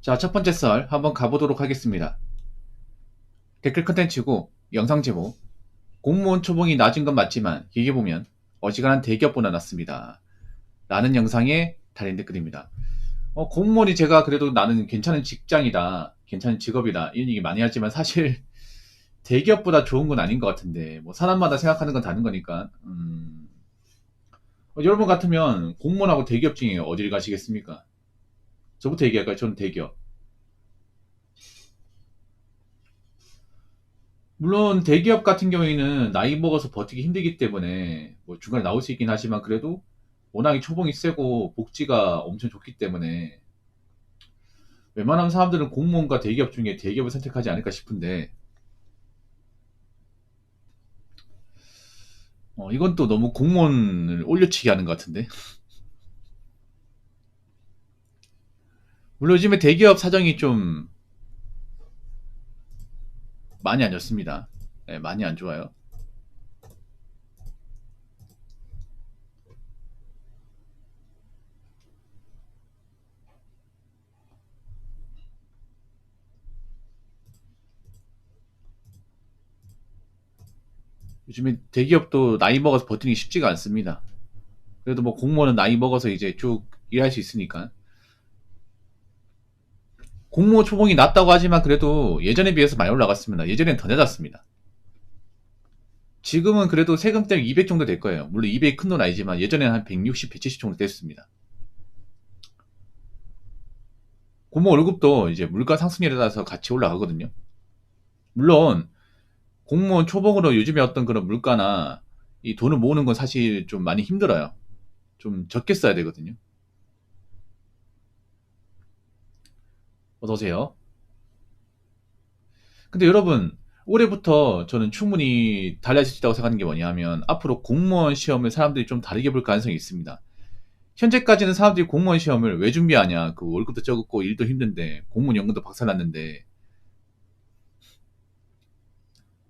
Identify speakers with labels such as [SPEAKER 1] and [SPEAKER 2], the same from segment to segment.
[SPEAKER 1] 자, 첫 번째 썰 한번 가보도록 하겠습니다. 댓글 컨텐츠고 영상 제목 공무원 초봉이 낮은 건 맞지만 길게 보면 어지간한 대기업보다 낫습니다. 라는 영상에 달린 댓글입니다. 공무원이 제가 그래도 나는 괜찮은 직장이다, 괜찮은 직업이다 이런 얘기 많이 하지만 사실 대기업보다 좋은 건 아닌 것 같은데 뭐 사람마다 생각하는 건 다른 거니까 여러분 같으면 공무원하고 대기업 중에 어디를 가시겠습니까? 저부터 얘기할까요? 저는 대기업. 물론 대기업 같은 경우에는 나이 먹어서 버티기 힘들기 때문에 뭐 중간에 나올 수 있긴 하지만 그래도 워낙에 초봉이 세고 복지가 엄청 좋기 때문에 웬만한 사람들은 공무원과 대기업 중에 대기업을 선택하지 않을까 싶은데 이건 또 너무 공무원을 올려치기 하는 것 같은데. 물론 요즘에 대기업 사정이 좀 많이 안 좋습니다. 네, 많이 안 좋아요. 요즘에 대기업도 나이 먹어서 버티기 쉽지가 않습니다. 그래도 뭐 공무원은 나이 먹어서 이제 쭉 일할 수 있으니까. 공무원 초봉이 낮다고 하지만 그래도 예전에 비해서 많이 올라갔습니다. 예전엔 더 낮았습니다. 지금은 그래도 세금 때문에 200 정도 될 거예요. 물론 200이 큰 돈 아니지만 예전에는 한 160, 170 정도 됐습니다. 공무원 월급도 이제 물가 상승률에 따라서 같이 올라가거든요. 물론 공무원 초봉으로 요즘에 어떤 그런 물가나 이 돈을 모으는 건 사실 좀 많이 힘들어요. 좀 적게 써야 되거든요. 어서오세요. 근데 여러분, 올해부터 저는 충분히 달라질 수 있다고 생각하는 게 뭐냐 하면 앞으로 공무원 시험을 사람들이 좀 다르게 볼 가능성이 있습니다. 현재까지는 사람들이 공무원 시험을 왜 준비하냐. 그 월급도 적고 일도 힘든데 공무원 연금도 박살났는데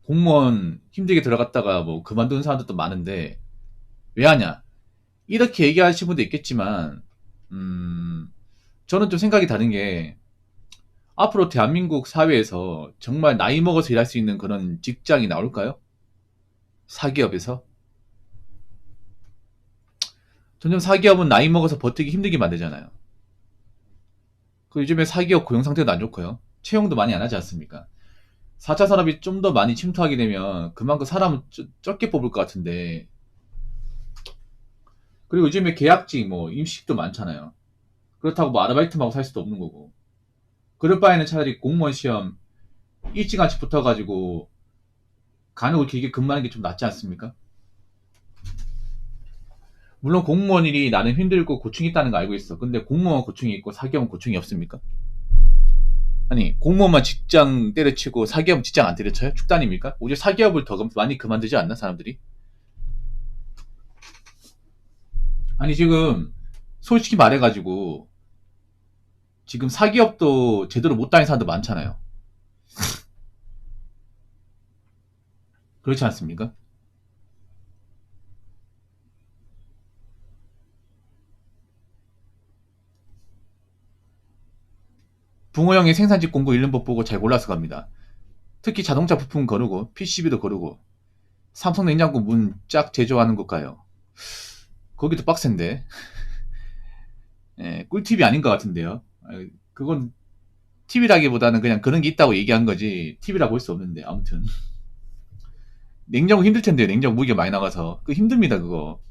[SPEAKER 1] 공무원 힘들게 들어갔다가 뭐 그만두는 사람들도 많은데 왜 하냐. 이렇게 얘기하시는 분도 있겠지만 저는 좀 생각이 다른 게 앞으로 대한민국 사회에서 정말 나이 먹어서 일할 수 있는 그런 직장이 나올까요? 사기업에서? 점점 사기업은 나이 먹어서 버티기 힘들게 만들잖아요. 그 요즘에 사기업 고용 상태도 안 좋고요. 채용도 많이 안 하지 않습니까? 4차 산업이 좀 더 많이 침투하게 되면 그만큼 사람을 적게 뽑을 것 같은데 그리고 요즘에 계약직 뭐 임시직도 많잖아요. 그렇다고 뭐 아르바이트만 하고 살 수도 없는 거고 그럴 바에는 차라리 공무원 시험 일찌감치 붙어가지고 간혹을 길게 근무하는 게 좀 낫지 않습니까? 물론 공무원 일이 나는 힘들고 고충이 있다는 거 알고 있어. 근데 공무원 고충이 있고 사기업은 고충이 없습니까? 아니 공무원만 직장 때려치고 사기업은 직장 안 때려쳐요? 축단입니까? 오히려 사기업을 더 많이 그만두지 않나 사람들이? 아니 지금 솔직히 말해가지고 지금 사기업도 제대로 못 다니는 사람도 많잖아요. 그렇지 않습니까? 붕어형의 생산직 공고 읽는 법 보고 잘 골라서 갑니다. 특히 자동차 부품 거르고 PCB도 거르고 삼성 냉장고 문 짝 제조하는 것가요. 거기도 빡센데. 예, 꿀팁이 아닌 것 같은데요. 그건 팁이라기보다는 그냥 그런 게 있다고 얘기한 거지 팁이라 볼 수 없는데 아무튼 냉장고 힘들 텐데요. 냉장고 무게가 많이 나가서 그 힘듭니다 그거.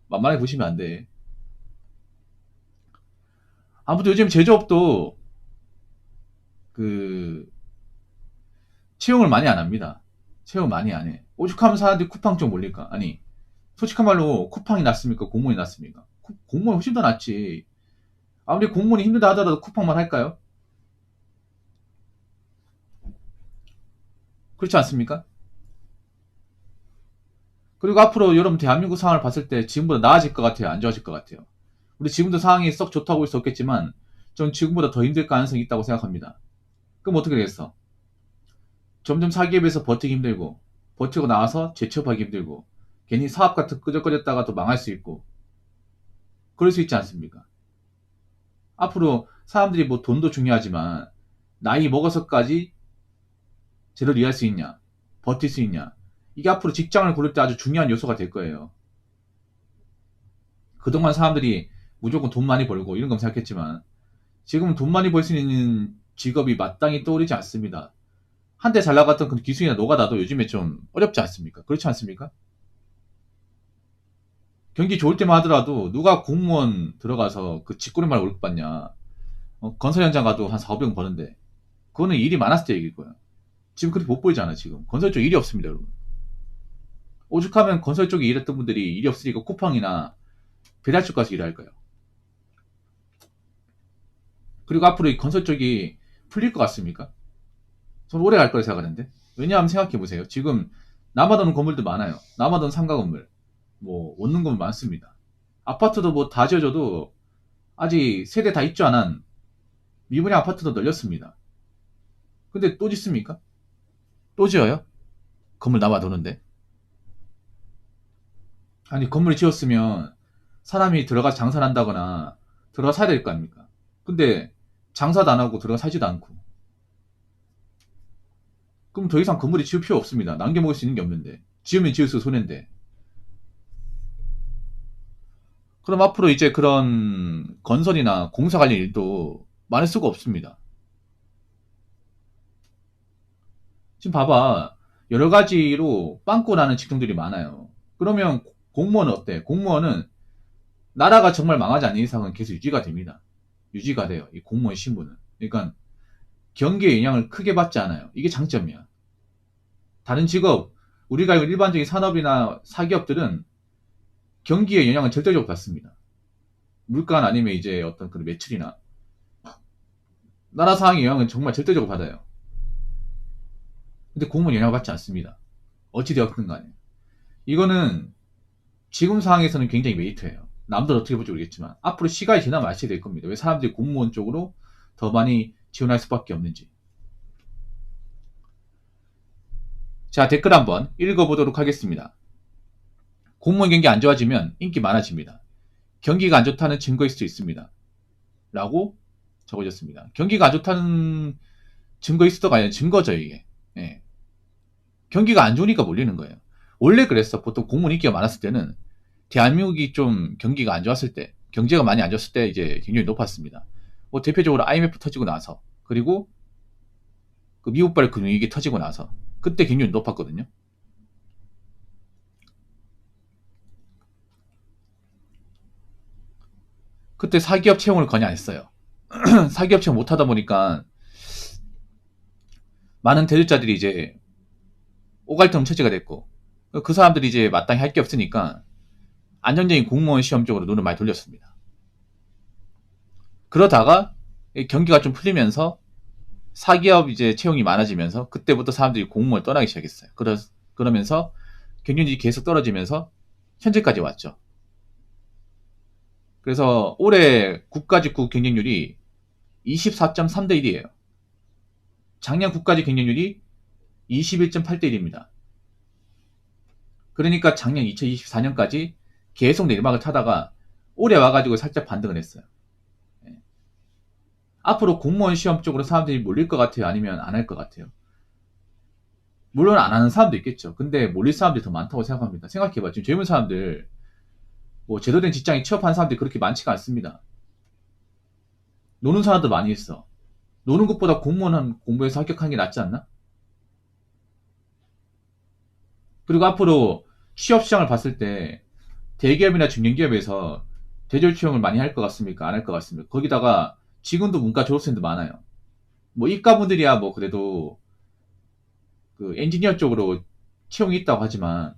[SPEAKER 1] 만만하게 보시면 안 돼. 아무튼 요즘 제조업도 그 채용을 많이 안 합니다. 채용 많이 안 해. 오죽하면 사람들이 쿠팡 쪽 몰릴까? 아니 솔직한 말로 쿠팡이 낫습니까? 공무원이 낫습니까? 공무원이 훨씬 더 낫지. 아무리 공무원이 힘들다 하더라도 쿠팡만 할까요? 그렇지 않습니까? 그리고 앞으로 여러분 대한민국 상황을 봤을 때 지금보다 나아질 것 같아요? 안 좋아질 것 같아요? 우리 지금도 상황이 썩 좋다고 볼 수 없겠지만 전 지금보다 더 힘들 가능성이 있다고 생각합니다. 그럼 어떻게 되겠어? 점점 사기업에서 버티기 힘들고 버티고 나와서 재취업하기 힘들고 괜히 사업 같은 끄적거렸다가 또 망할 수 있고 그럴 수 있지 않습니까? 앞으로 사람들이 뭐 돈도 중요하지만 나이 먹어서까지 제대로 일할 수 있냐, 버틸 수 있냐, 이게 앞으로 직장을 고를 때 아주 중요한 요소가 될 거예요. 그동안 사람들이 무조건 돈 많이 벌고 이런 건 생각했지만 지금은 돈 많이 벌 수 있는 직업이 마땅히 떠오르지 않습니다. 한때 잘 나갔던 그 기술이나 노가다도 요즘에 좀 어렵지 않습니까? 그렇지 않습니까? 경기 좋을 때만 하더라도 누가 공무원 들어가서 그 직구리만 월급 받냐. 건설 현장 가도 한 4, 500원 버는데 그거는 일이 많았을 때 얘기일 거예요. 지금 그렇게 못 보이잖아 지금. 건설 쪽 일이 없습니다 여러분. 오죽하면 건설 쪽에 일했던 분들이 일이 없으니까 쿠팡이나 배달 쪽 가서 일할 거예요. 그리고 앞으로 이 건설 쪽이 풀릴 것 같습니까? 저는 오래 갈 거라 생각하는데. 왜냐하면 생각해보세요. 지금 남아도는 건물도 많아요. 남아도는 상가 건물, 뭐 원룸 건물 많습니다. 아파트도 뭐 다 지어져도 아직 세대 다 입주 안 한 미분양 아파트도 널렸습니다. 근데 또 짓습니까? 또 지어요? 건물 남아도는데. 아니 건물이 지었으면 사람이 들어가서 장사를 한다거나 들어가 사야 될 거 아닙니까? 근데 장사도 안 하고 들어가 살지도 않고 그럼 더 이상 건물이 지을 필요 없습니다. 남겨먹을 수 있는 게 없는데 지으면 지을수록 손해인데. 그럼 앞으로 이제 그런 건설이나 공사 관련 일도 많을 수가 없습니다. 지금 봐봐. 여러 가지로 빵꾸 나는 직종들이 많아요. 그러면 공무원은 어때? 공무원은 나라가 정말 망하지 않는 이상은 계속 유지가 됩니다. 유지가 돼요. 이 공무원 신분은. 그러니까 경기에 영향을 크게 받지 않아요. 이게 장점이야. 다른 직업, 우리가 일반적인 산업이나 사기업들은 경기에 영향을 절대적으로 받습니다. 물가 아니면 이제 어떤 그런 매출이나 나라 상황의 영향은 정말 절대적으로 받아요. 근데 공무원 영향을 받지 않습니다. 어찌되었든 간에. 이거는 지금 상황에서는 굉장히 메리트예요. 남들 어떻게 볼지 모르겠지만 앞으로 시간이 지나면 아시게 될 겁니다. 왜 사람들이 공무원 쪽으로 더 많이 지원할 수밖에 없는지. 자, 댓글 한번 읽어보도록 하겠습니다. 공무원 경기 안 좋아지면 인기 많아집니다. 경기가 안 좋다는 증거일 수도 있습니다. 라고 적어졌습니다. 경기가 안 좋다는 증거일 수도가 아니라 증거죠, 이게. 예. 경기가 안 좋으니까 몰리는 거예요. 원래 그랬어. 보통 공무원 인기가 많았을 때는 대한민국이 좀 경기가 안 좋았을 때, 경제가 많이 안 좋았을 때 이제 굉장히 높았습니다. 뭐 대표적으로 IMF 터지고 나서, 그리고 그 미국발 금융위기 터지고 나서, 그때 굉장히 높았거든요. 그때 사기업 채용을 거의 안 했어요. 사기업 채용 못 하다 보니까 많은 대졸자들이 이제 오갈통 처지가 됐고, 그 사람들이 이제 마땅히 할 게 없으니까 안정적인 공무원 시험 쪽으로 눈을 많이 돌렸습니다. 그러다가 경기가 좀 풀리면서 사기업 이제 채용이 많아지면서 그때부터 사람들이 공무원을 떠나기 시작했어요. 그러면서 경쟁률이 계속 떨어지면서 현재까지 왔죠. 그래서 올해 국가직구 경쟁률이 24.3대 1이에요. 작년 국가직 경쟁률이 21.8대 1입니다. 그러니까 작년 2024년까지 계속 내리막을 타다가 올해 와가지고 살짝 반등을 했어요. 앞으로 공무원 시험 쪽으로 사람들이 몰릴 것 같아요? 아니면 안 할 것 같아요? 물론 안 하는 사람도 있겠죠. 근데 몰릴 사람들이 더 많다고 생각합니다. 생각해봐. 지금 젊은 사람들, 뭐 제대로 된 직장에 취업한 사람들이 그렇게 많지가 않습니다. 노는 사람도 많이 있어. 노는 것보다 공무원 공부해서 합격하는 게 낫지 않나? 그리고 앞으로 취업 시장을 봤을 때 대기업이나 중견기업에서 대졸 채용을 많이 할 것 같습니까? 안 할 것 같습니까? 거기다가 지금도 문과 졸업생도 많아요. 뭐 이과분들이야 뭐 그래도 그 엔지니어 쪽으로 채용이 있다고 하지만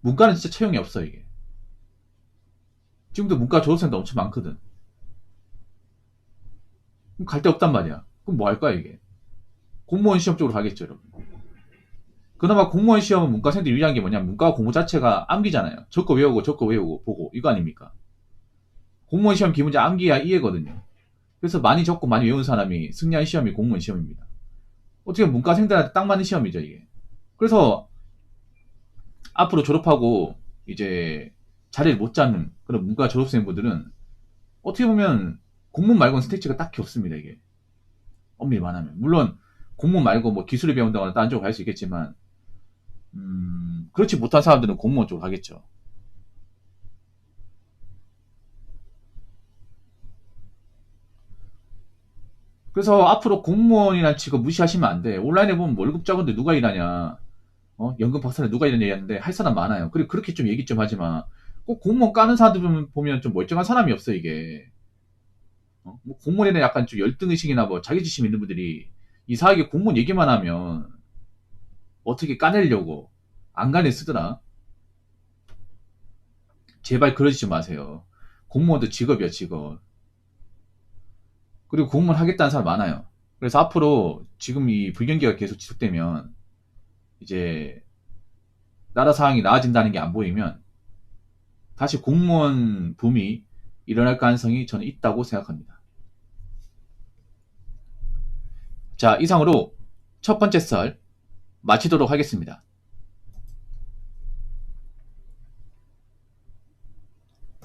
[SPEAKER 1] 문과는 진짜 채용이 없어 이게. 지금도 문과 졸업생도 엄청 많거든. 그럼 갈 데 없단 말이야. 그럼 뭐 할 거야 이게? 공무원 시험 쪽으로 가겠죠 여러분. 그나마 공무원 시험은 문과생들이 유리한 게 뭐냐면 문과 공부 자체가 암기잖아요. 적고 외우고 적고 외우고 보고 이거 아닙니까? 공무원 시험 기문제 암기야 이해거든요. 그래서 많이 적고 많이 외운 사람이 승리한 시험이 공무원 시험입니다. 어떻게 보면 문과생들한테 딱 맞는 시험이죠 이게. 그래서 앞으로 졸업하고 이제 자리를 못 잡는 그런 문과 졸업생분들은 어떻게 보면 공무원 말고는 스택지가 딱히 없습니다. 이게 엄밀히 말하면. 물론 공무원 말고 뭐 기술을 배운다거나 다른 쪽으로 갈 수 있겠지만 그렇지 못한 사람들은 공무원 쪽으로 가겠죠. 그래서 앞으로 공무원이라는 직업 무시하시면 안 돼. 온라인에 보면 월급 적은데 누가 일하냐, 연금 박사는 누가 일하냐 얘기하는데 할 사람 많아요. 그리고 그렇게 좀 얘기 좀 하지 마. 꼭 공무원 까는 사람들 보면 좀 멀쩡한 사람이 없어 이게. 뭐 공무원에 대한 약간 좀 열등의식이나 뭐 자기지심 있는 분들이 이상하게 공무원 얘기만 하면 어떻게 까내려고 안간에 쓰더라. 제발 그러지 마세요. 공무원도 직업이야 직업. 그리고 공무원 하겠다는 사람 많아요. 그래서 앞으로 지금 이 불경기가 계속 지속되면 이제 나라 상황이 나아진다는 게 안 보이면 다시 공무원 붐이 일어날 가능성이 저는 있다고 생각합니다. 자, 이상으로 첫 번째 썰 마치도록 하겠습니다.